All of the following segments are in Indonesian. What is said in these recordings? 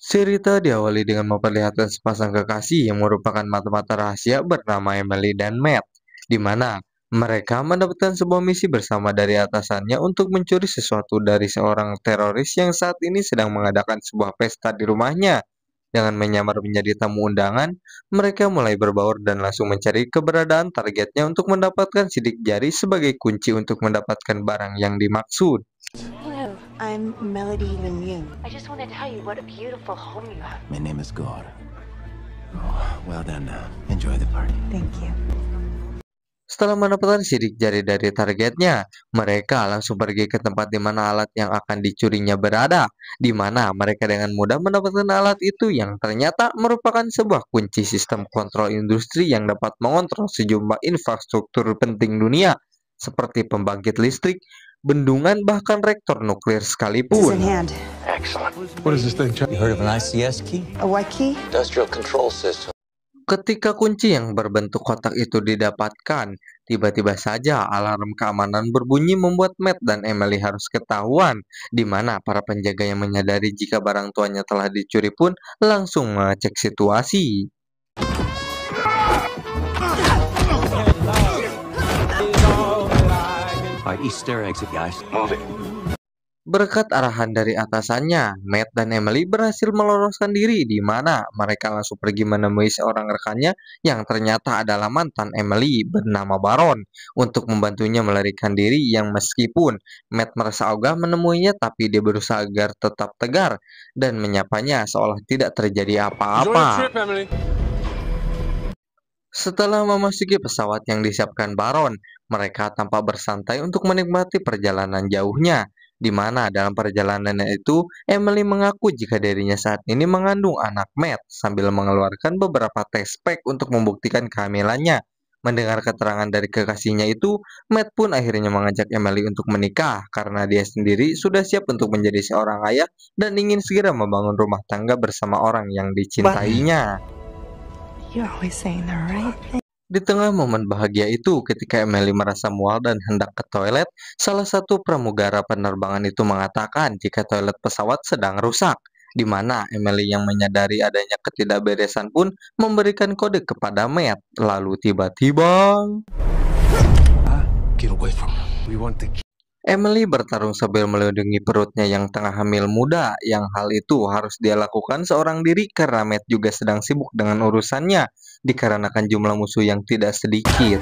Cerita diawali dengan memperlihatkan sepasang kekasih yang merupakan mata-mata rahasia bernama Emily dan Matt, di mana mereka mendapatkan sebuah misi bersama dari atasannya untuk mencuri sesuatu dari seorang teroris yang saat ini sedang mengadakan sebuah pesta di rumahnya. Dengan menyamar menjadi tamu undangan, mereka mulai berbaur dan langsung mencari keberadaan targetnya untuk mendapatkan sidik jari sebagai kunci untuk mendapatkan barang yang dimaksud. Hello, I'm Melody Lemieux. I just want to tell you what a beautiful home you have. My name is God. Oh, well then, enjoy the party. Thank you. Setelah mendapatkan sidik jari dari targetnya, mereka langsung pergi ke tempat di mana alat yang akan dicurinya berada, di mana mereka dengan mudah mendapatkan alat itu yang ternyata merupakan sebuah kunci sistem kontrol industri yang dapat mengontrol sejumlah infrastruktur penting dunia, seperti pembangkit listrik, bendungan, bahkan reaktor nuklir This is in sekalipun. hand. Excellent. What is this thing, Chuck? You heard of an ICS key? A what key? Industrial Control System. Ketika kunci yang berbentuk kotak itu didapatkan, tiba-tiba saja alarm keamanan berbunyi membuat Matt dan Emily harus ketahuan, di mana para penjaga yang menyadari jika barang tuannya telah dicuri pun langsung mengecek situasi. All right, Easter exit, guys. Move it. Berkat arahan dari atasannya, Matt dan Emily berhasil meloloskan diri di mana mereka langsung pergi menemui seorang rekannya yang ternyata adalah mantan Emily bernama Baron untuk membantunya melarikan diri yang meskipun Matt merasa ogah menemuinya tapi dia berusaha agar tetap tegar dan menyapanya seolah tidak terjadi apa-apa. Setelah memasuki pesawat yang disiapkan Baron, mereka tampak bersantai untuk menikmati perjalanan jauhnya. Di mana dalam perjalanannya itu, Emily mengaku jika dirinya saat ini mengandung anak Matt sambil mengeluarkan beberapa tes pack untuk membuktikan kehamilannya. Mendengar keterangan dari kekasihnya itu, Matt pun akhirnya mengajak Emily untuk menikah karena dia sendiri sudah siap untuk menjadi seorang ayah dan ingin segera membangun rumah tangga bersama orang yang dicintainya. You're always saying the right thing. Di tengah momen bahagia itu, ketika Emily merasa mual dan hendak ke toilet, salah satu pramugara penerbangan itu mengatakan jika toilet pesawat sedang rusak, di mana Emily yang menyadari adanya ketidakberesan pun memberikan kode kepada Matt. Lalu tiba-tiba, Get away from him. We want the key. Emily bertarung sambil melindungi perutnya yang tengah hamil muda, yang hal itu harus dia lakukan seorang diri karena Matt juga sedang sibuk dengan urusannya, dikarenakan jumlah musuh yang tidak sedikit.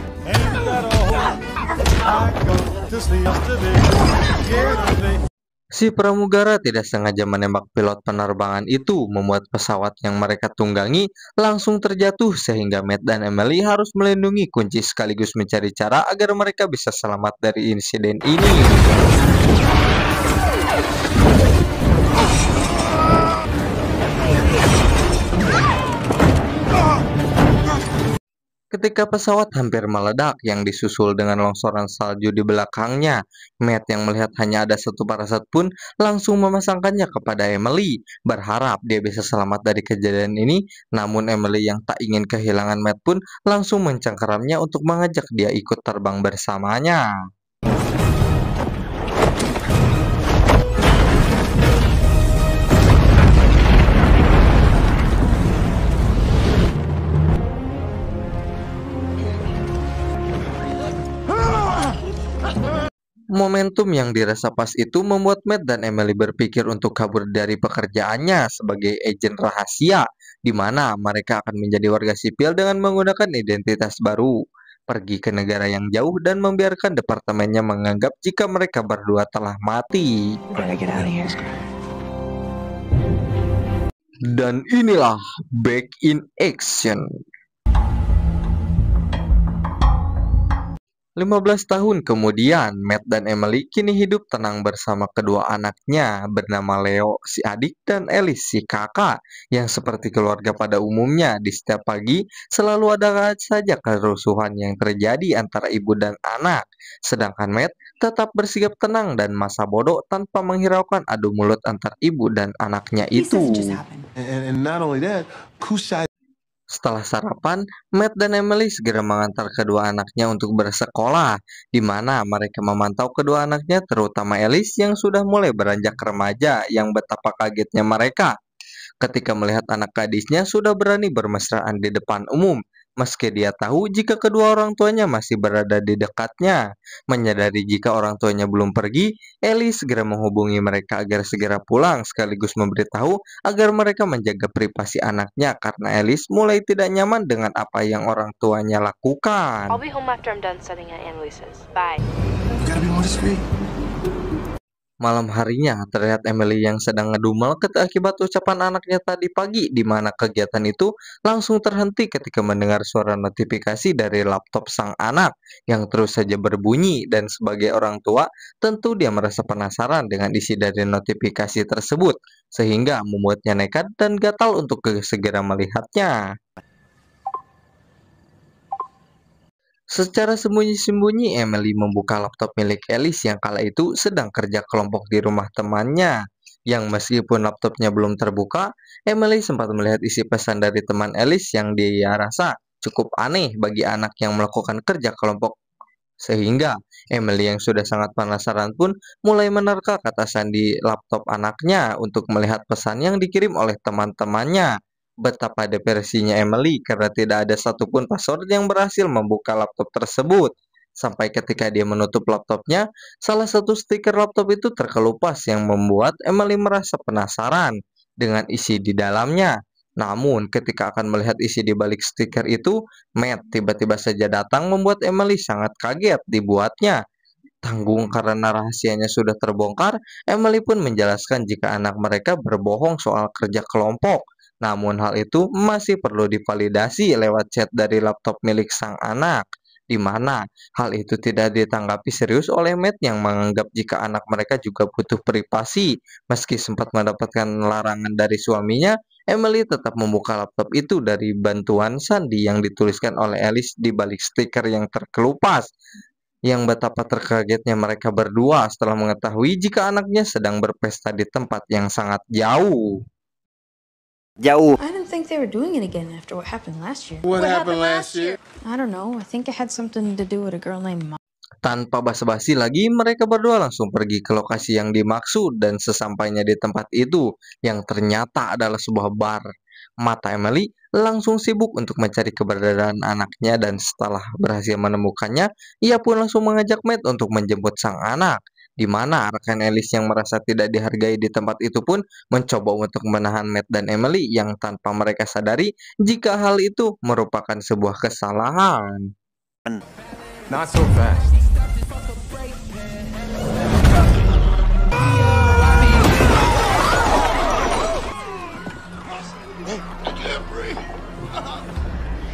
Si pramugara tidak sengaja menembak pilot penerbangan itu, membuat pesawat yang mereka tunggangi langsung terjatuh sehingga Matt dan Emily harus melindungi kunci sekaligus mencari cara agar mereka bisa selamat dari insiden ini. Ketika pesawat hampir meledak yang disusul dengan longsoran salju di belakangnya, Matt yang melihat hanya ada satu parasut pun langsung memasangkannya kepada Emily, berharap dia bisa selamat dari kejadian ini. Namun Emily yang tak ingin kehilangan Matt pun langsung mencengkeramnya untuk mengajak dia ikut terbang bersamanya. Momentum yang dirasa pas itu membuat Matt dan Emily berpikir untuk kabur dari pekerjaannya sebagai agen rahasia, di mana mereka akan menjadi warga sipil dengan menggunakan identitas baru, pergi ke negara yang jauh dan membiarkan departemennya menganggap jika mereka berdua telah mati. We better get out of here. Dan inilah Back in Action. 15 tahun kemudian, Matt dan Emily kini hidup tenang bersama kedua anaknya bernama Leo si adik dan Alice si kakak yang seperti keluarga pada umumnya. Di setiap pagi selalu ada saja kerusuhan yang terjadi antara ibu dan anak. Sedangkan Matt tetap bersikap tenang dan masa bodoh tanpa menghiraukan adu mulut antar ibu dan anaknya This itu. doesn't just happen. And not only that, Kusai. Setelah sarapan, Matt dan Emily segera mengantar kedua anaknya untuk bersekolah, di mana mereka memantau kedua anaknya, terutama Alice yang sudah mulai beranjak remaja, yang betapa kagetnya mereka ketika melihat anak gadisnya sudah berani bermesraan di depan umum, meski dia tahu jika kedua orang tuanya masih berada di dekatnya. Menyadari jika orang tuanya belum pergi, Ellie segera menghubungi mereka agar segera pulang, sekaligus memberitahu agar mereka menjaga privasi anaknya karena Alice mulai tidak nyaman dengan apa yang orang tuanya lakukan. I'll be home after I'm done studying at Annalise's. Bye. You gotta be more discreet. Malam harinya, terlihat Emily yang sedang ngedumel akibat ucapan anaknya tadi pagi, di mana kegiatan itu langsung terhenti ketika mendengar suara notifikasi dari laptop sang anak yang terus saja berbunyi, dan sebagai orang tua, tentu dia merasa penasaran dengan isi dari notifikasi tersebut, sehingga membuatnya nekat dan gatal untuk segera melihatnya. Secara sembunyi-sembunyi, Emily membuka laptop milik Alice yang kala itu sedang kerja kelompok di rumah temannya. Yang meskipun laptopnya belum terbuka, Emily sempat melihat isi pesan dari teman Alice yang dia rasa cukup aneh bagi anak yang melakukan kerja kelompok. Sehingga Emily yang sudah sangat penasaran pun mulai menerka ke atasan di laptop anaknya untuk melihat pesan yang dikirim oleh teman-temannya. Betapa depresinya Emily karena tidak ada satupun password yang berhasil membuka laptop tersebut. Sampai ketika dia menutup laptopnya, salah satu stiker laptop itu terkelupas yang membuat Emily merasa penasaran dengan isi di dalamnya. Namun, ketika akan melihat isi di balik stiker itu, Matt tiba-tiba saja datang membuat Emily sangat kaget dibuatnya. Tanggung karena rahasianya sudah terbongkar, Emily pun menjelaskan jika anak mereka berbohong soal kerja kelompok. Namun hal itu masih perlu divalidasi lewat chat dari laptop milik sang anak, di mana hal itu tidak ditanggapi serius oleh Matt yang menganggap jika anak mereka juga butuh privasi. Meski sempat mendapatkan larangan dari suaminya, Emily tetap membuka laptop itu dari bantuan sandi yang dituliskan oleh Alice di balik stiker yang terkelupas. Yang betapa terkagetnya mereka berdua setelah mengetahui jika anaknya sedang berpesta di tempat yang sangat jauh. I didn't think they were doing it again after what happened last year. What happened last year? I don't know. I think it had something to do with a girl named Ma. Tanpa basa-basi lagi, mereka berdua langsung pergi ke lokasi yang dimaksud, dan sesampainya di tempat itu, yang ternyata adalah sebuah bar. Mata Emily langsung sibuk untuk mencari keberadaan anaknya, dan setelah berhasil menemukannya, ia pun langsung mengajak Matt untuk menjemput sang anak. Di mana rekan Alice yang merasa tidak dihargai di tempat itu pun mencoba untuk menahan Matt dan Emily yang tanpa mereka sadari jika hal itu merupakan sebuah kesalahan. Not so fast.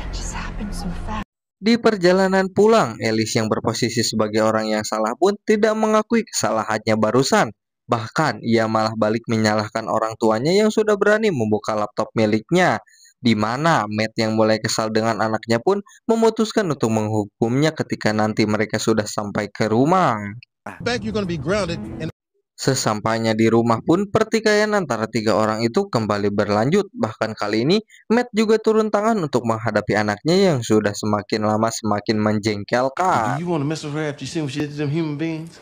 Just happened so fast. Di perjalanan pulang, Alice yang berposisi sebagai orang yang salah pun tidak mengakui kesalahannya barusan. Bahkan, ia malah balik menyalahkan orang tuanya yang sudah berani membuka laptop miliknya. Di mana Matt yang mulai kesal dengan anaknya pun memutuskan untuk menghukumnya ketika nanti mereka sudah sampai ke rumah. Back, you're gonna be grounded and Sesampainya di rumah pun pertikaian antara tiga orang itu kembali berlanjut. Bahkan kali ini Matt juga turun tangan untuk menghadapi anaknya yang sudah semakin lama semakin menjengkelkan. You want to mess with her after you see what she did to them human beings?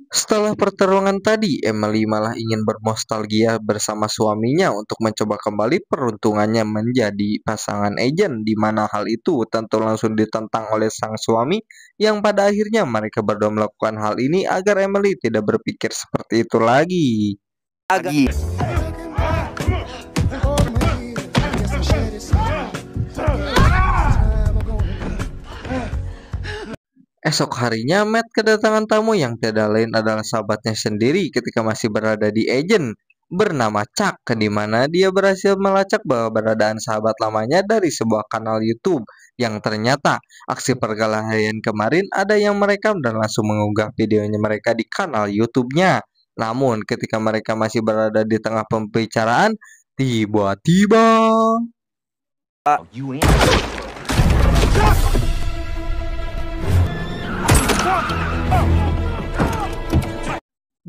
Setelah pertarungan tadi, Emily malah ingin bernostalgia bersama suaminya untuk mencoba kembali peruntungannya menjadi pasangan agent, di mana hal itu tentu langsung ditentang oleh sang suami yang pada akhirnya mereka berdua melakukan hal ini agar Emily tidak berpikir seperti itu lagi. Esok harinya, Matt kedatangan tamu yang tidak lain adalah sahabatnya sendiri ketika masih berada di agent bernama Chuck, di mana dia berhasil melacak bahwa keberadaan sahabat lamanya dari sebuah kanal YouTube yang ternyata aksi perkelahian kemarin ada yang merekam dan langsung mengunggah videonya mereka di kanal YouTube-nya. Namun ketika mereka masih berada di tengah pembicaraan, tiba-tiba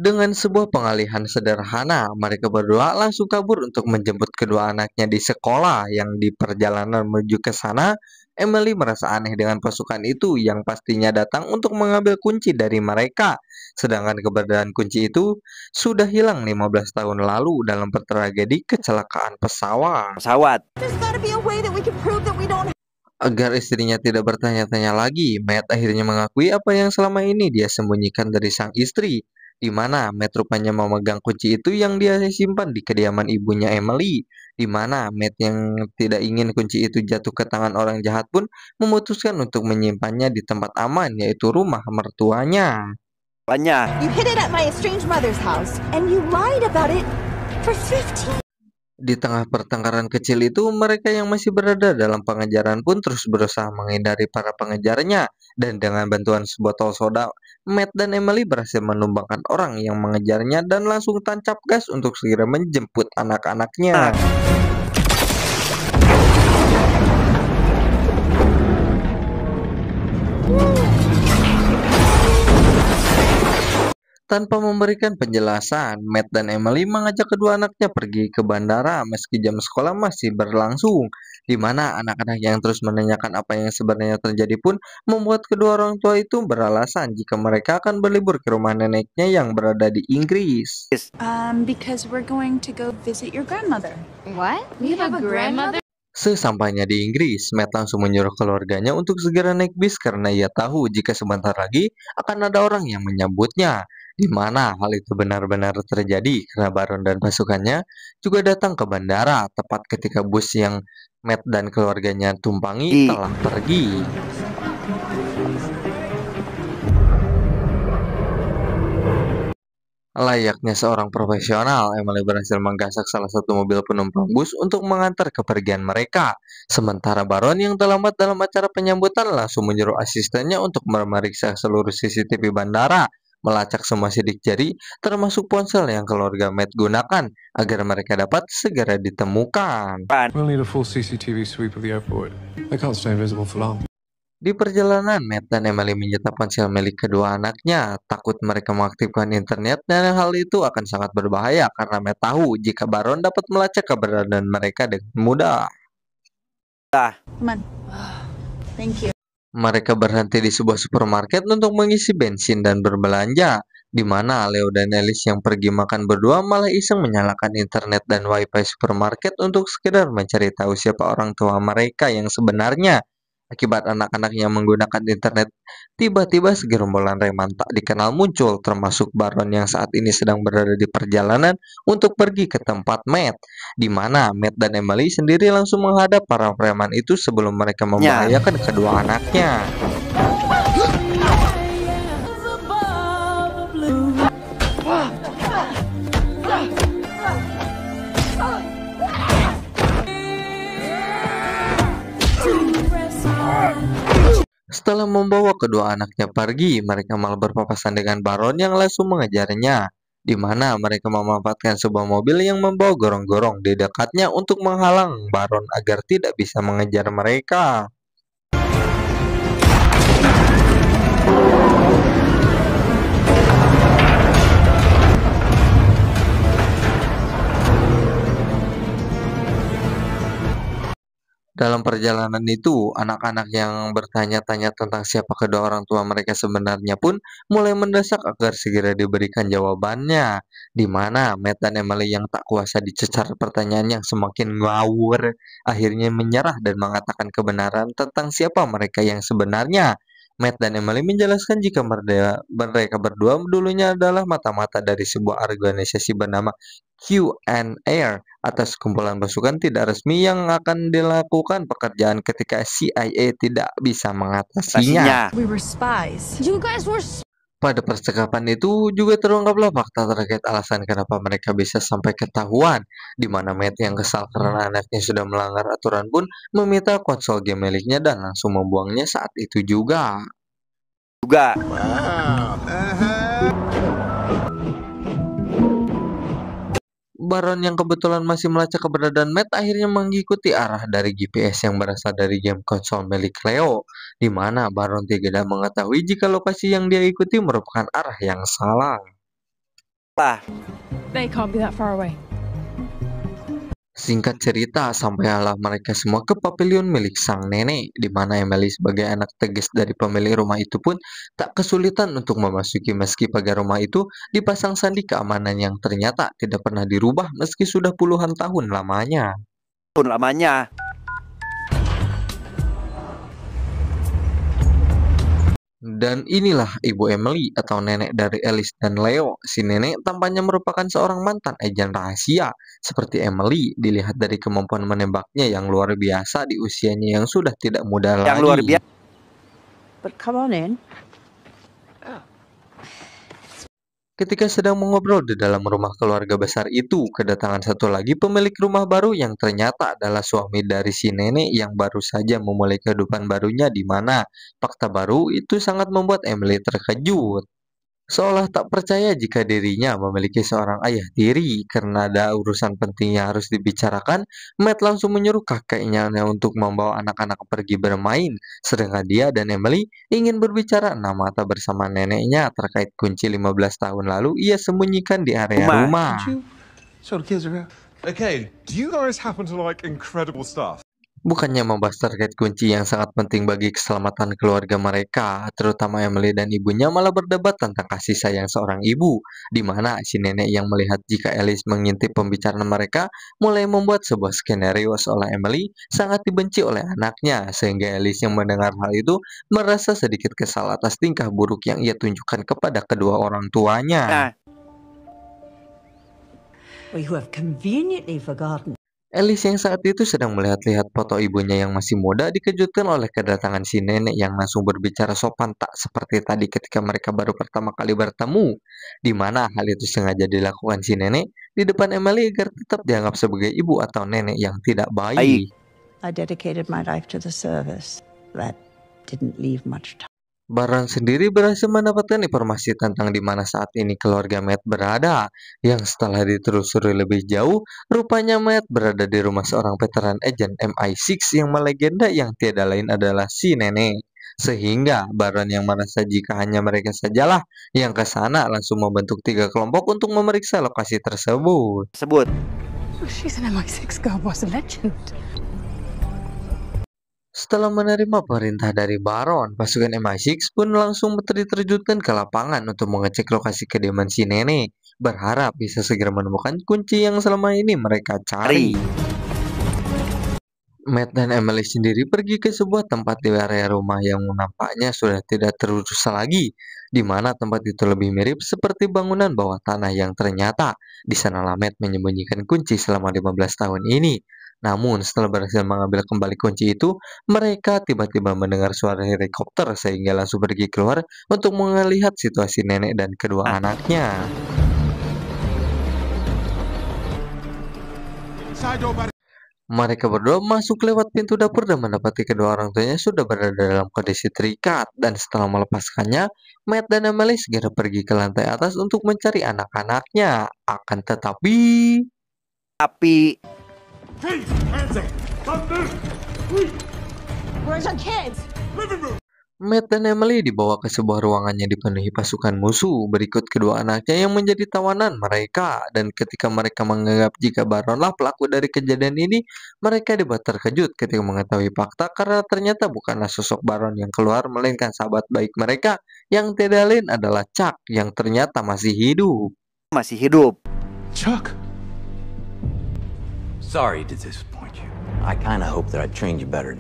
Dengan sebuah pengalihan sederhana, mereka berdua langsung kabur untuk menjemput kedua anaknya di sekolah. Yang di perjalanan menuju ke sana, Emily merasa aneh dengan pasukan itu yang pastinya datang untuk mengambil kunci dari mereka. Sedangkan keberadaan kunci itu sudah hilang 15 tahun lalu dalam tragedi kecelakaan pesawat. There's gotta be a way that we can prove that we don't. Agar istrinya tidak bertanya-tanya lagi, Matt akhirnya mengakui apa yang selama ini dia sembunyikan dari sang istri, di mana Matt rupanya memegang kunci itu yang dia simpan di kediaman ibunya Emily, di mana Matt yang tidak ingin kunci itu jatuh ke tangan orang jahat pun memutuskan untuk menyimpannya di tempat aman, yaitu rumah mertuanya. You hid it at my estranged mother's house, and you lied about it for 15. Di tengah pertengkaran kecil itu, mereka yang masih berada dalam pengejaran pun terus berusaha menghindari para pengejarnya. Dan dengan bantuan sebotol soda, Matt dan Emily berhasil menumbangkan orang yang mengejarnya dan langsung tancap gas untuk segera menjemput anak-anaknya. Tanpa memberikan penjelasan, Matt dan Emily mengajak kedua anaknya pergi ke bandara meski jam sekolah masih berlangsung, di mana anak-anak yang terus menanyakan apa yang sebenarnya terjadi pun membuat kedua orang tua itu beralasan jika mereka akan berlibur ke rumah neneknya yang berada di Inggris. Because we're going to go visit your grandmother. What? We have a grandmother? Sesampainya di Inggris, Matt langsung menyuruh keluarganya untuk segera naik bis karena ia tahu jika sebentar lagi akan ada orang yang menyambutnya. Di mana hal itu benar-benar terjadi karena Baron dan pasukannya juga datang ke bandara tepat ketika bus yang Matt dan keluarganya tumpangi telah pergi. Layaknya seorang profesional, Emily berhasil menggasak salah satu mobil penumpang bus untuk mengantar kepergian mereka. Sementara Baron yang terlambat dalam acara penyambutan langsung menyuruh asistennya untuk memeriksa seluruh CCTV bandara, melacak semua sidik jari, termasuk ponsel yang keluarga Matt gunakan, agar mereka dapat segera ditemukan. We'll need a full CCTV sweep of the airport. They can't stay invisible for long. Di perjalanan, Matt dan Emily menyita ponsel milik kedua anaknya, takut mereka mengaktifkan internet dan hal itu akan sangat berbahaya karena Matt tahu jika Baron dapat melacak keberadaan mereka dengan mudah. Come on. Thank you. Mereka berhenti di sebuah supermarket untuk mengisi bensin dan berbelanja, di mana Leo dan Alice yang pergi makan berdua malah iseng menyalakan internet dan wifi supermarket untuk sekedar mencari tahu siapa orang tua mereka yang sebenarnya. Akibat anak-anak yang menggunakan internet, tiba-tiba segerombolan reman tak dikenal muncul, termasuk Baron yang saat ini sedang berada di perjalanan untuk pergi ke tempat Matt, di mana Matt dan Emily sendiri langsung menghadap para preman itu sebelum mereka membahayakan kedua anaknya. Setelah membawa kedua anaknya pergi, mereka malah berpapasan dengan Baron yang langsung mengejarnya, di mana mereka memanfaatkan sebuah mobil yang membawa gorong-gorong di dekatnya untuk menghalang Baron agar tidak bisa mengejar mereka. Dalam perjalanan itu, anak-anak yang bertanya-tanya tentang siapa kedua orang tua mereka sebenarnya pun mulai mendesak agar segera diberikan jawabannya. Di mana Matt dan Emily yang tak kuasa dicecar pertanyaan yang semakin ngawur, akhirnya menyerah dan mengatakan kebenaran tentang siapa mereka yang sebenarnya. Matt dan Emily menjelaskan jika mereka berdua dulunya adalah mata-mata dari sebuah organisasi bernama Q&R atas kumpulan pasukan tidak resmi yang akan dilakukan pekerjaan ketika CIA tidak bisa mengatasinya. We were spies. You guys were Pada percakapan itu juga terungkaplah fakta terkait alasan kenapa mereka bisa sampai ketahuan, di mana Matt yang kesal karena anaknya sudah melanggar aturan pun meminta konsol game miliknya dan langsung membuangnya saat itu juga. Baron yang kebetulan masih melacak keberadaan Matt akhirnya mengikuti arah dari GPS yang berasal dari game konsol milik Leo, di mana Baron tidak mengetahui jika lokasi yang dia ikuti merupakan arah yang salah. They can't be that far away. Singkat cerita, sampailah mereka semua ke pavilion milik sang nenek, di mana Emily sebagai anak tegas dari pemilik rumah itu pun tak kesulitan untuk memasuki meski pagar rumah itu dipasang sandi keamanan yang ternyata tidak pernah dirubah meski sudah puluhan tahun lamanya. Dan inilah Ibu Emily atau nenek dari Alice dan Leo. Si nenek tampaknya merupakan seorang mantan agen rahasia. Seperti Emily, dilihat dari kemampuan menembaknya yang luar biasa di usianya yang sudah tidak muda lagi. But come on in. Ketika sedang mengobrol di dalam rumah keluarga besar itu, kedatangan satu lagi pemilik rumah baru yang ternyata adalah suami dari si nenek yang baru saja memulai kehidupan barunya, di mana fakta baru itu sangat membuat Emily terkejut. Seolah tak percaya jika dirinya memiliki seorang ayah tiri. Karena ada urusan penting yang harus dibicarakan, Matt langsung menyuruh kakeknya untuk membawa anak-anak pergi bermain. Sedangkan dia dan Emily ingin berbicara enam mata bersama neneknya terkait kunci 15 tahun lalu ia sembunyikan di area rumah. Show the kids around. Okay, do you guys happen to like incredible stuff? Bukannya membahas terkait kunci yang sangat penting bagi keselamatan keluarga mereka, terutama Emily dan ibunya malah berdebat tentang kasih sayang seorang ibu, di mana si nenek yang melihat jika Alice mengintip pembicaraan mereka mulai membuat sebuah skenario seolah Emily sangat dibenci oleh anaknya, sehingga Alice yang mendengar hal itu merasa sedikit kesal atas tingkah buruk yang ia tunjukkan kepada kedua orang tuanya. Well, you have conveniently forgotten. Alice yang saat itu sedang melihat-lihat foto ibunya yang masih muda dikejutkan oleh kedatangan si nenek yang langsung berbicara sopan tak seperti tadi ketika mereka baru pertama kali bertemu, di mana hal itu sengaja dilakukan si nenek di depan Emily agar tetap dianggap sebagai ibu atau nenek yang tidak baik. I dedicated my life to the service. That didn't leave much time. Baron sendiri berhasil mendapatkan informasi tentang di mana saat ini keluarga Matt berada, yang setelah ditelusuri lebih jauh, rupanya Matt berada di rumah seorang veteran agen MI6 yang melegenda yang tiada lain adalah si nenek. Sehingga Baron yang merasa jika hanya mereka sajalah yang ke sana langsung membentuk 3 kelompok untuk memeriksa lokasi tersebut. She's an MI6 girl boss, a legend. Setelah menerima perintah dari Baron, pasukan MI6 pun langsung diterjunkan ke lapangan untuk mengecek lokasi kediaman si nenek, berharap bisa segera menemukan kunci yang selama ini mereka cari. Matt dan Emily sendiri pergi ke sebuah tempat di area rumah yang nampaknya sudah tidak terurus lagi, di mana tempat itu lebih mirip seperti bangunan bawah tanah yang ternyata di sanalah Matt menyembunyikan kunci selama 15 tahun ini. Namun setelah berhasil mengambil kembali kunci itu, mereka tiba-tiba mendengar suara helikopter sehingga langsung pergi keluar untuk melihat situasi nenek dan kedua anaknya. Mereka berdua masuk lewat pintu dapur dan mendapati kedua orang tuanya sudah berada dalam kondisi terikat. Dan setelah melepaskannya, Matt dan Emily segera pergi ke lantai atas untuk mencari anak-anaknya. Akan tetapi... Where's our kids? Matt dan Emily dibawa ke sebuah ruangan yang dipenuhi pasukan musuh. Berikut kedua anaknya yang menjadi tawanan mereka. Dan ketika mereka menganggap jika Baronlah pelaku dari kejadian ini, mereka dibuat terkejut ketika mengetahui fakta karena ternyata bukanlah sosok Baron yang keluar, melainkan sahabat baik mereka yang tidak lain adalah Chuck yang ternyata masih hidup. Chuck! Sorry to disappoint you. I kinda hope that I trained you better.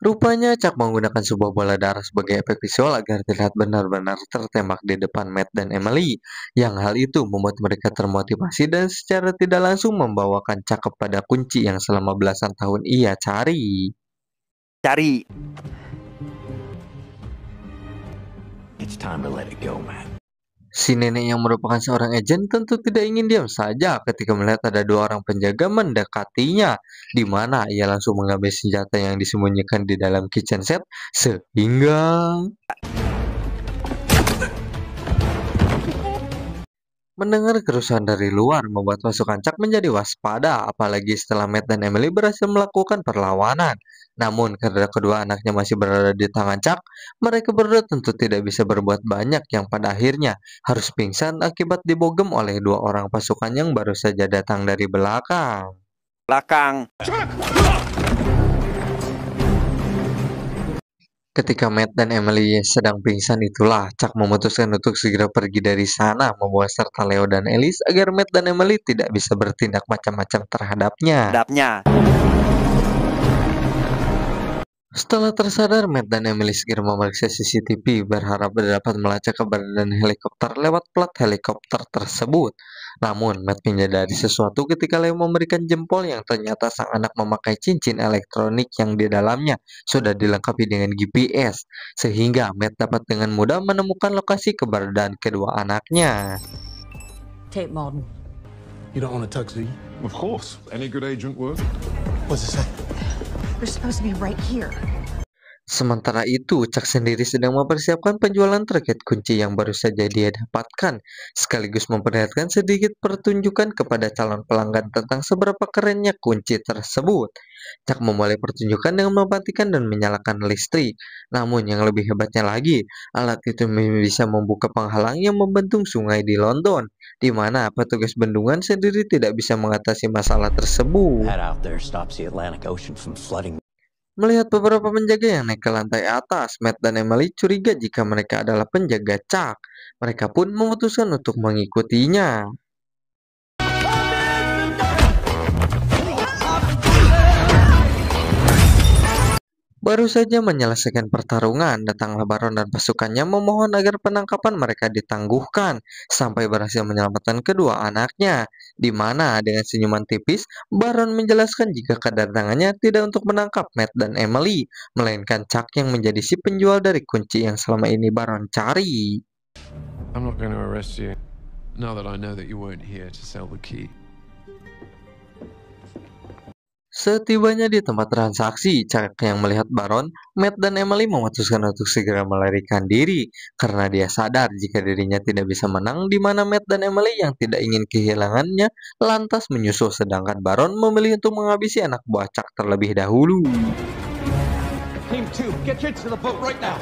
Rupanya Chuck menggunakan sebuah bola darah sebagai efek visual agar terlihat benar-benar tertembak di depan Matt dan Emily. Yang hal itu membuat mereka termotivasi dan secara tidak langsung membawakan Chuck kepada kunci yang selama belasan tahun ia cari. It's time to let it go, man. Si nenek yang merupakan seorang agen tentu tidak ingin diam saja ketika melihat ada 2 orang penjaga mendekatinya, di mana ia langsung mengambil senjata yang disembunyikan di dalam kitchen set sehingga Mendengar kerusuhan dari luar membuat pasukan Chuck menjadi waspada, apalagi setelah Matt dan Emily berhasil melakukan perlawanan. Namun, karena kedua anaknya masih berada di tangan Chuck, mereka berdua tentu tidak bisa berbuat banyak yang pada akhirnya harus pingsan akibat dibogem oleh dua orang pasukan yang baru saja datang dari belakang. Ketika Matt dan Emily sedang pingsan itulah Chuck memutuskan untuk segera pergi dari sana membawa serta Leo dan Alice agar Matt dan Emily tidak bisa bertindak macam-macam terhadapnya. Setelah tersadar, Matt dan Emily segera memeriksa CCTV berharap dapat melacak keberadaan helikopter lewat plat helikopter tersebut. Namun, Matt menyadari sesuatu ketika Leo memberikan jempol yang ternyata sang anak memakai cincin elektronik yang di dalamnya sudah dilengkapi dengan GPS, sehingga Matt dapat dengan mudah menemukan lokasi keberadaan kedua anaknya. Kate Malden. You don't want a tuxedo? Of course. Any good agent would. What's it say? We're supposed to be right here. Sementara itu, Chuck sendiri sedang mempersiapkan penjualan terkait kunci yang baru saja dia dapatkan, sekaligus memperlihatkan sedikit pertunjukan kepada calon pelanggan tentang seberapa kerennya kunci tersebut. Chuck memulai pertunjukan dengan mematikan dan menyalakan listrik. Namun yang lebih hebatnya lagi, alat itu bisa membuka penghalang yang membendung sungai di London, di mana petugas bendungan sendiri tidak bisa mengatasi masalah tersebut. That out there stops the Atlantic Ocean from flooding. Melihat beberapa penjaga yang naik ke lantai atas, Matt dan Emily curiga jika mereka adalah penjaga Chuck. Mereka pun memutuskan untuk mengikutinya. Baru saja menyelesaikan pertarungan, datanglah Baron dan pasukannya memohon agar penangkapan mereka ditangguhkan, sampai berhasil menyelamatkan kedua anaknya. Di mana dengan senyuman tipis, Baron menjelaskan jika kedatangannya tidak untuk menangkap Matt dan Emily, melainkan Chuck yang menjadi si penjual dari kunci yang selama ini Baron cari. I'm not going to arrest you, now that I know that you weren't here to sell the key. Setibanya di tempat transaksi, Chuck yang melihat Baron, Matt dan Emily memutuskan untuk segera melarikan diri karena dia sadar jika dirinya tidak bisa menang, di mana Matt dan Emily yang tidak ingin kehilangannya lantas menyusul, sedangkan Baron memilih untuk menghabisi anak buah Chuck terlebih dahulu. Team 2, get to the boat right now.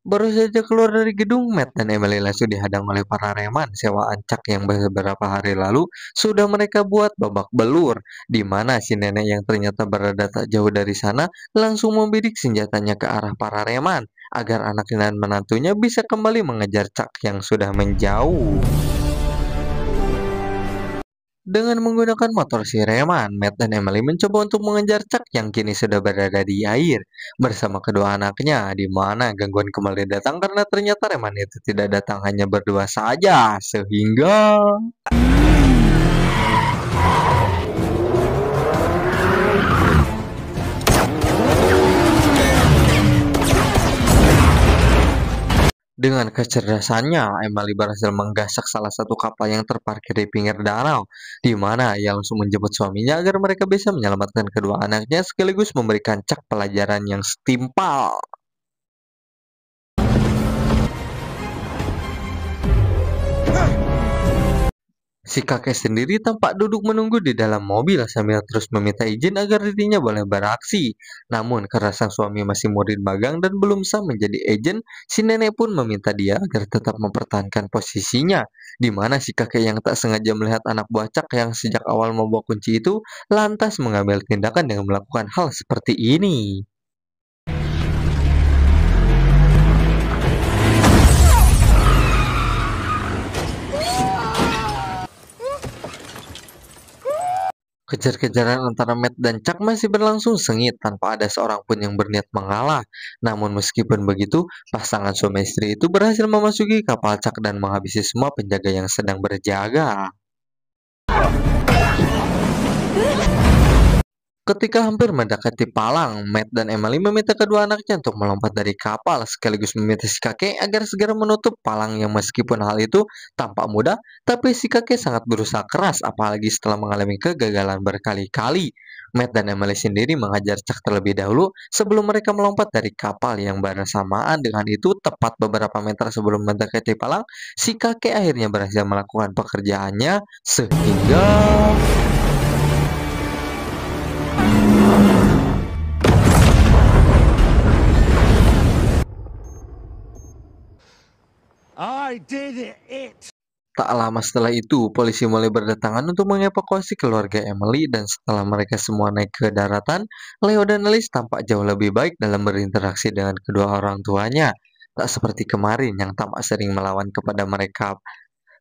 Baru saja keluar dari gedung, Matt dan Emily langsung dihadang oleh para reman sewaan Chuck yang beberapa hari lalu sudah mereka buat babak belur, di mana si nenek yang ternyata berada tak jauh dari sana langsung membidik senjatanya ke arah para reman agar anak dan menantunya bisa kembali mengejar Chuck yang sudah menjauh. Dengan menggunakan motor si reman, Matt dan Emily mencoba untuk mengejar Chuck yang kini sudah berada di air bersama kedua anaknya, di mana gangguan kembali datang karena ternyata reman itu tidak datang hanya berdua saja, sehingga dengan kecerdasannya, Emily berhasil menggasak salah satu kapal yang terparkir di pinggir danau, di mana ia langsung menjemput suaminya agar mereka bisa menyelamatkan kedua anaknya sekaligus memberikan Chuck pelajaran yang setimpal. Si kakek sendiri tampak duduk menunggu di dalam mobil sambil terus meminta izin agar dirinya boleh beraksi. Namun karena sang suami masih murid magang dan belum sah menjadi agen, si nenek pun meminta dia agar tetap mempertahankan posisinya. Di mana si kakek yang tak sengaja melihat anak buah Chuck yang sejak awal membawa kunci itu lantas mengambil tindakan dengan melakukan hal seperti ini. Kejar-kejaran antara Matt dan Chuck masih berlangsung sengit tanpa ada seorang pun yang berniat mengalah. Namun meskipun begitu, pasangan suami istri itu berhasil memasuki kapal Chuck dan menghabisi semua penjaga yang sedang berjaga. Ketika hampir mendekati palang, Matt dan Emily meminta kedua anaknya untuk melompat dari kapal sekaligus meminta si kakek agar segera menutup palang yang meskipun hal itu tampak mudah, tapi si kakek sangat berusaha keras apalagi setelah mengalami kegagalan berkali-kali. Matt dan Emily sendiri mengajar Chuck terlebih dahulu sebelum mereka melompat dari kapal yang bersamaan dengan itu tepat beberapa meter sebelum mendekati palang, si kakek akhirnya berhasil melakukan pekerjaannya sehingga I did it! tak lama setelah itu, polisi mulai berdatangan untuk mengevakuasi keluarga Emily dan setelah mereka semua naik ke daratan, Leo dan Alice tampak jauh lebih baik dalam berinteraksi dengan kedua orang tuanya. Tak seperti kemarin yang tampak sering melawan kepada mereka.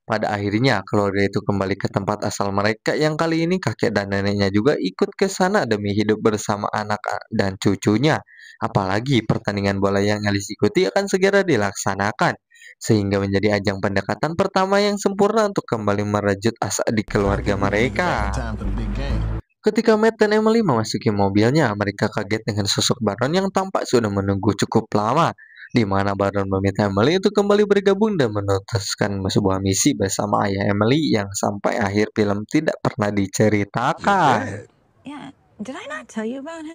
Pada akhirnya, keluarga itu kembali ke tempat asal mereka yang kali ini kakek dan neneknya juga ikut ke sana demi hidup bersama anak dan cucunya. Apalagi pertandingan bola yang Alice ikuti akan segera dilaksanakan. Sehingga menjadi ajang pendekatan pertama yang sempurna untuk kembali merajut asa di keluarga mereka. Time for the big game. Ketika Matt dan Emily memasuki mobilnya, mereka kaget dengan sosok Baron yang tampak sudah menunggu cukup lama, di mana Baron meminta Emily untuk kembali bergabung dan meneruskan sebuah misi bersama ayah Emily yang sampai akhir film tidak pernah diceritakan. Yeah. Did I not tell you about him?